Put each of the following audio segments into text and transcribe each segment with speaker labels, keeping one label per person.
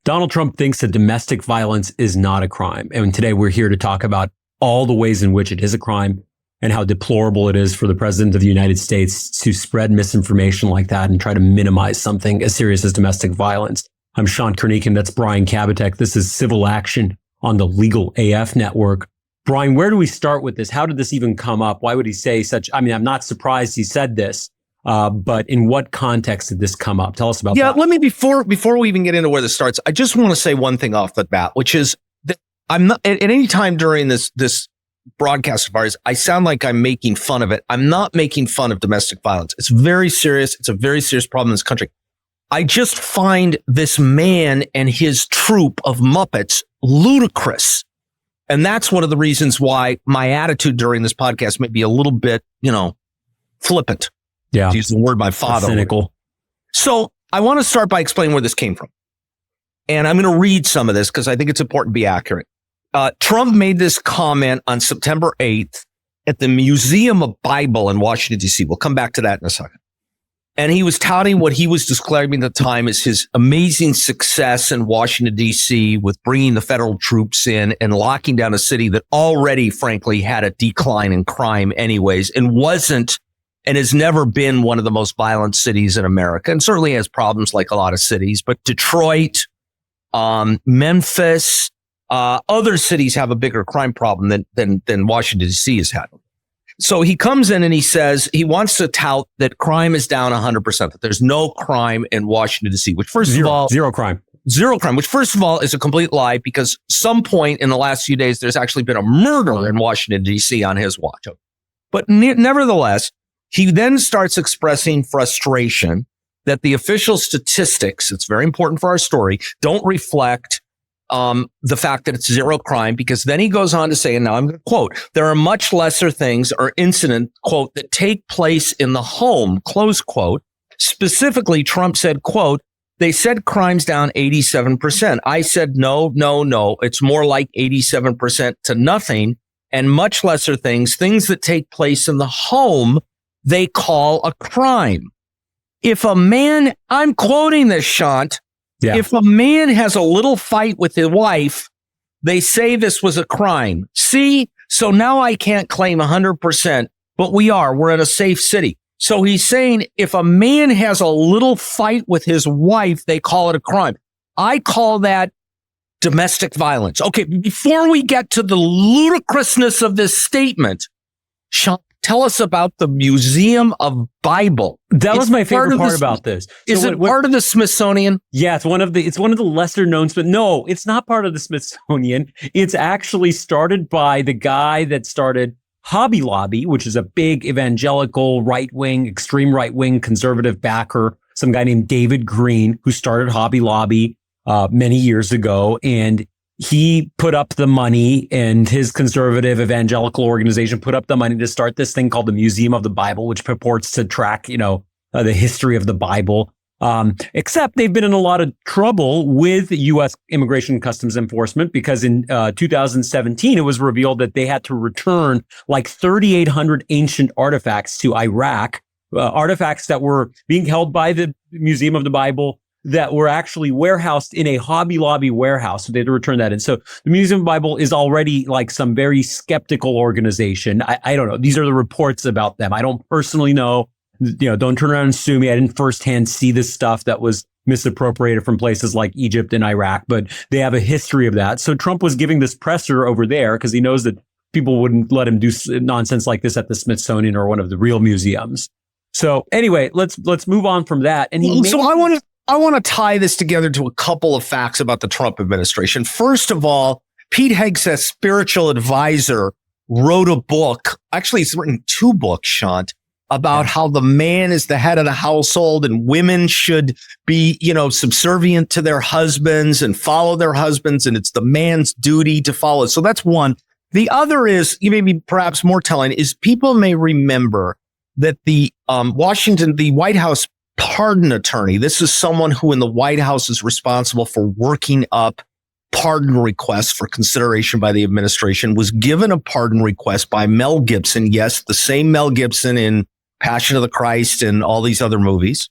Speaker 1: Donald Trump thinks that domestic violence is not a crime. And today we're here to talk about all the ways in which it is a crime and how deplorable it is for the president of the United States to spread misinformation like that and try to minimize something as serious as domestic violence. I'm Shant Karnikian. That's Brian Kabateck. This is Civil Action on the Legal AF Network. Brian, where do we start with this? How did this even come up? Why would he say such? I mean, I'm not surprised he said this, but in what context did this come up? Tell us about that.
Speaker 2: Yeah, let me, before we even get into where this starts, I just want to say one thing off the bat, which is that I'm not, at any time during this broadcast of ours, I sound like I'm making fun of it. I'm not making fun of domestic violence. It's very serious. It's a very serious problem in this country. I just find this man and his troupe of Muppets ludicrous. And that's one of the reasons why my attitude during this podcast may be a little bit, flippant.
Speaker 1: Yeah.
Speaker 2: To use the word my father.
Speaker 1: Cynical.
Speaker 2: So I want to start by explaining where this came from. And I'm going to read some of this because I think it's important to be accurate. Trump made this comment on September 8th at the Museum of Bible in Washington, D.C. We'll come back to that in a second. And he was touting what he was describing at the time as his amazing success in Washington, D.C. with bringing the federal troops in and locking down a city that already, frankly, had a decline in crime anyways and wasn't and has never been one of the most violent cities in America and certainly has problems like a lot of cities. But Detroit, Memphis, other cities have a bigger crime problem than Washington, D.C. has had. So he comes in and he says he wants to tout that crime is down 100%, that there's no crime in Washington, D.C., which
Speaker 1: Zero crime,
Speaker 2: which first of all is a complete lie because some point in the last few days, there's actually been a murder in Washington, D.C. on his watch. But nevertheless, he then starts expressing frustration that the official statistics, it's very important for our story, don't reflect the fact that it's zero crime, because then he goes on to say, and now I'm going to quote, there are much lesser things or incident, quote, that take place in the home, close quote. Specifically, Trump said, quote, they said crime's down 87%. I said, no, it's more like 87% to nothing and much lesser things that take place in the home, they call a crime. If a man, I'm quoting this, Shant, yeah. If a man has a little fight with his wife, they say this was a crime. See? So now I can't claim 100%, but we're in a safe city. So he's saying if a man has a little fight with his wife, they call it a crime. I call that domestic violence. Okay, before we get to the ludicrousness of this statement, Sean, tell us about the Museum of Bible.
Speaker 1: That was my favorite part about this.
Speaker 2: Is it part of the Smithsonian?
Speaker 1: Yeah, it's one of the lesser known, but no, it's not part of the Smithsonian. It's actually started by the guy that started Hobby Lobby, which is a big evangelical right-wing, extreme right-wing conservative backer, some guy named David Green, who started Hobby Lobby many years ago. And he put up the money, and his conservative evangelical organization put up the money to start this thing called the Museum of the Bible, which purports to track, the history of the Bible. Except they've been in a lot of trouble with U.S. Immigration and Customs Enforcement because in 2017, it was revealed that they had to return like 3,800 ancient artifacts to Iraq, artifacts that were being held by the Museum of the Bible that were actually warehoused in a Hobby Lobby warehouse. So they had to return that. And so the Museum of the Bible is already like some very skeptical organization. I don't know. These are the reports about them. I don't personally know. Don't turn around and sue me. I didn't firsthand see this stuff that was misappropriated from places like Egypt and Iraq, but they have a history of that. So Trump was giving this presser over there because he knows that people wouldn't let him do nonsense like this at the Smithsonian or one of the real museums. So anyway, let's move on from that. And
Speaker 2: I want to tie this together to a couple of facts about the Trump administration. First of all, Pete Hegseth's spiritual advisor wrote a book. Actually, he's written two books, Shant, about how the man is the head of the household and women should be, subservient to their husbands and follow their husbands. And it's the man's duty to follow. So that's one. The other is, maybe perhaps more telling, is people may remember that the White House pardon attorney. This is someone who in the White House is responsible for working up pardon requests for consideration by the administration, was given a pardon request by Mel Gibson. Yes, the same Mel Gibson in Passion of the Christ and all these other movies,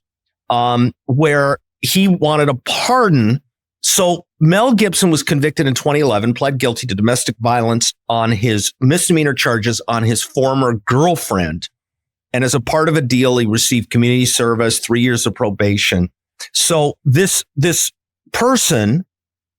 Speaker 2: where he wanted a pardon So Mel Gibson was convicted in 2011, pled guilty to domestic violence on his misdemeanor charges on his former girlfriend. And as a part of a deal, he received community service, 3 years of probation. So this person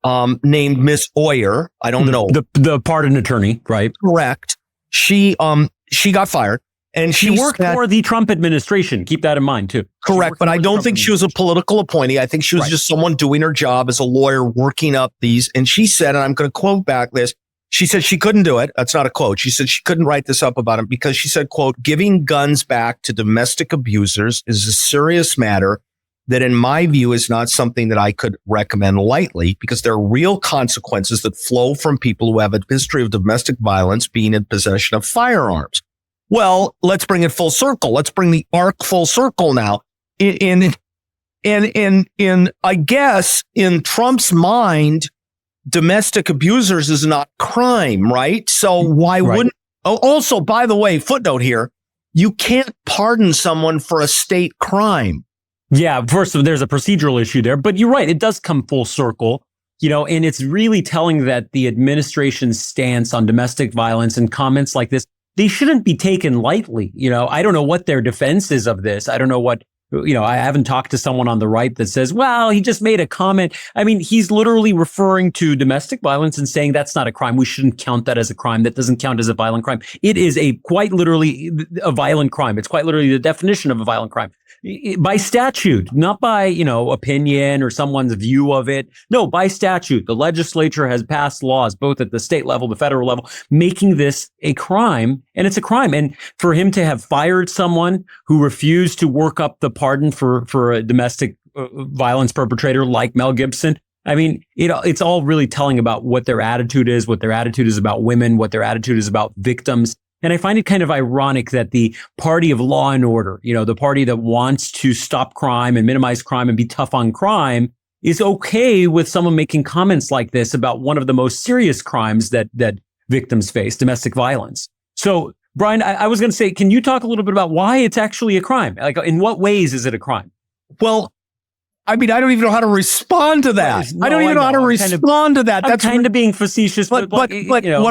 Speaker 2: named Miss Oyer, I don't know.
Speaker 1: The pardon attorney, right?
Speaker 2: Correct. She got fired. And
Speaker 1: she worked for the Trump administration. Keep that in mind, too.
Speaker 2: Correct. But I don't think she was a political appointee. I think she was just someone doing her job as a lawyer, working up these. And she said, and I'm going to quote back this, she said she couldn't do it. That's not a quote. She said she couldn't write this up about him because she said, quote, giving guns back to domestic abusers is a serious matter that in my view is not something that I could recommend lightly because there are real consequences that flow from people who have a history of domestic violence being in possession of firearms. Well, let's bring it full circle. Let's bring the arc full circle now. In I guess in Trump's mind, domestic abusers is not crime, right? So why wouldn't? Oh, also, by the way, footnote here: you can't pardon someone for a state crime.
Speaker 1: Yeah, first there's a procedural issue there, but you're right; it does come full circle. And it's really telling that the administration's stance on domestic violence and comments like this, they shouldn't be taken lightly. I don't know what their defense is of this. I don't know what, I haven't talked to someone on the right that says, well, he just made a comment. I mean, he's literally referring to domestic violence and saying that's not a crime. We shouldn't count that as a crime. That doesn't count as a violent crime. It is quite literally a violent crime. It's quite literally the definition of a violent crime. By statute, not by, opinion or someone's view of it. No, by statute. The legislature has passed laws, both at the state level, the federal level, making this a crime. And it's a crime. And for him to have fired someone who refused to work up the pardon for a domestic violence perpetrator like Mel Gibson, I mean, it's all really telling about what their attitude is about women, what their attitude is about victims. And I find it kind of ironic that the party of law and order, the party that wants to stop crime and minimize crime and be tough on crime, is okay with someone making comments like this about one of the most serious crimes that victims face, domestic violence. So, Brian, I was going to say, can you talk a little bit about why it's actually a crime? Like, in what ways is it a crime?
Speaker 2: Well, I mean, I don't even know how to respond to that. I don't even know how to respond to that.
Speaker 1: That's kind of being facetious.
Speaker 2: But what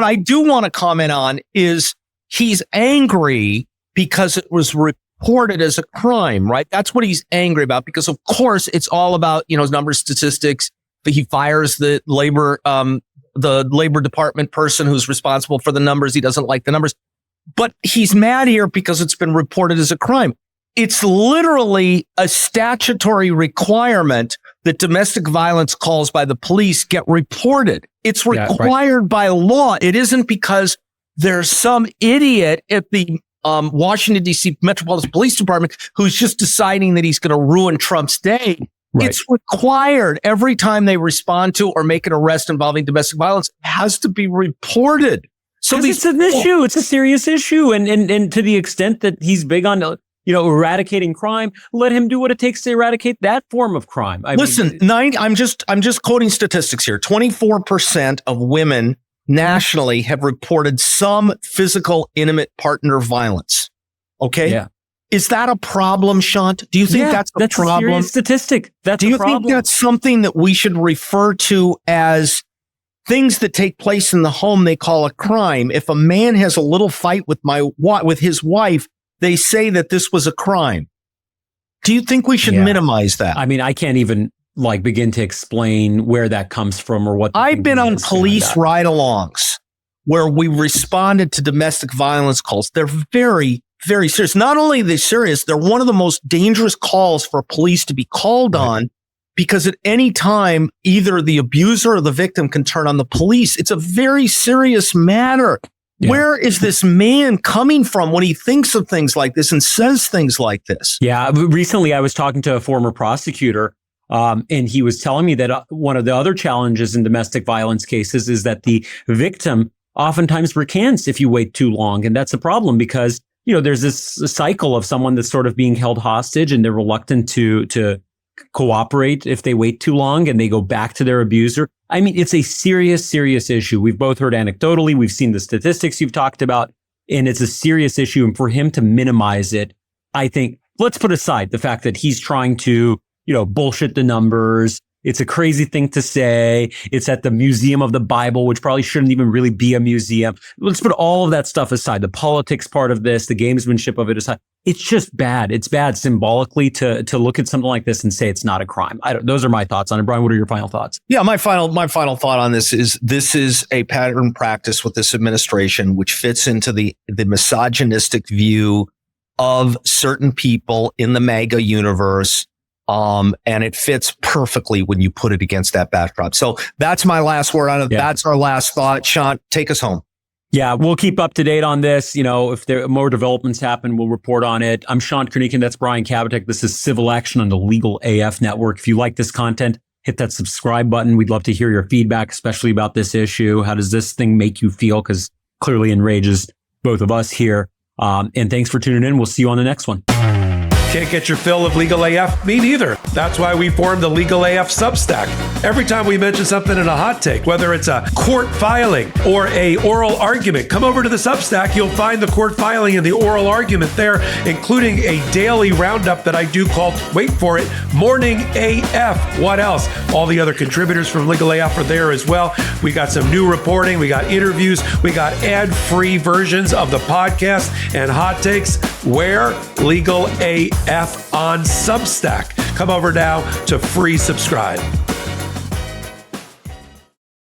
Speaker 2: I do want to comment on is he's angry because it was reported as a crime, right? That's what he's angry about because, of course, it's all about, numbers, statistics. But he fires the labor department person who's responsible for the numbers. He doesn't like the numbers. But he's mad here because it's been reported as a crime. It's literally a statutory requirement that domestic violence calls by the police get reported. It's required by law. It isn't because there's some idiot at the Washington, D.C. Metropolitan Police Department who's just deciding that he's going to ruin Trump's day. Right. It's required every time they respond to or make an arrest involving domestic violence. It has to be reported. So
Speaker 1: it's an issue. It's a serious issue. And to the extent that he's big on, eradicating crime, let him do what it takes to eradicate that form of crime.
Speaker 2: I'm just quoting statistics here. 24% of women nationally have reported some physical intimate partner violence. Okay.
Speaker 1: Yeah.
Speaker 2: Is that a problem, Shant? Do you think that's a problem?
Speaker 1: A serious statistic.
Speaker 2: Do you think that's something that we should refer to as things that take place in the home they call a crime? If a man has a little fight with his wife, they say that this was a crime. Do you think we should minimize that?
Speaker 1: I mean, I can't even begin to explain where that comes from or what.
Speaker 2: I've been on police ride-alongs where we responded to domestic violence calls. They're very, very serious. Not only are they serious, they're one of the most dangerous calls for police to be called on because at any time, either the abuser or the victim can turn on the police. It's a very serious matter. Yeah. Where is this man coming from when he thinks of things like this and says things like this?
Speaker 1: Yeah. Recently, I was talking to a former prosecutor, and he was telling me that one of the other challenges in domestic violence cases is that the victim oftentimes recants if you wait too long. And that's a problem because, there's this cycle of someone that's sort of being held hostage and they're reluctant to cooperate if they wait too long and they go back to their abuser. I mean, it's a serious, serious issue. We've both heard anecdotally. We've seen the statistics you've talked about, and it's a serious issue. And for him to minimize it, I think, let's put aside the fact that he's trying to, bullshit the numbers, It's a crazy thing to say. It's at the Museum of the Bible, which probably shouldn't even really be a museum. Let's put all of that stuff aside. The politics part of this, the gamesmanship of it aside. It's just bad. It's bad symbolically to look at something like this and say it's not a crime. Those are my thoughts on it. Brian, what are your final thoughts?
Speaker 2: Yeah, my final thought on this is a pattern practice with this administration, which fits into the misogynistic view of certain people in the MAGA universe. And it fits perfectly when you put it against that backdrop. So that's my last word on it. Yeah. That's our last thought. Shant, take us home.
Speaker 1: Yeah, we'll keep up to date on this. If there more developments happen, we'll report on it. I'm Shant Karnikian. That's Brian Kabateck. This is Civil Action on the Legal AF Network. If you like this content, hit that subscribe button. We'd love to hear your feedback, especially about this issue. How does this thing make you feel? Because clearly enrages both of us here. And thanks for tuning in. We'll see you on the next one.
Speaker 3: Can't get your fill of Legal AF? Me neither. That's why we formed the Legal AF Substack. Every time we mention something in a hot take, whether it's a court filing or a oral argument, come over to the Substack. You'll find the court filing and the oral argument there, including a daily roundup that I do called, wait for it, Morning AF. What else? All the other contributors from Legal AF are there as well. We got some new reporting. We got interviews. We got ad-free versions of the podcast and hot takes. Where? Legal AF on Substack. Come over now to free subscribe.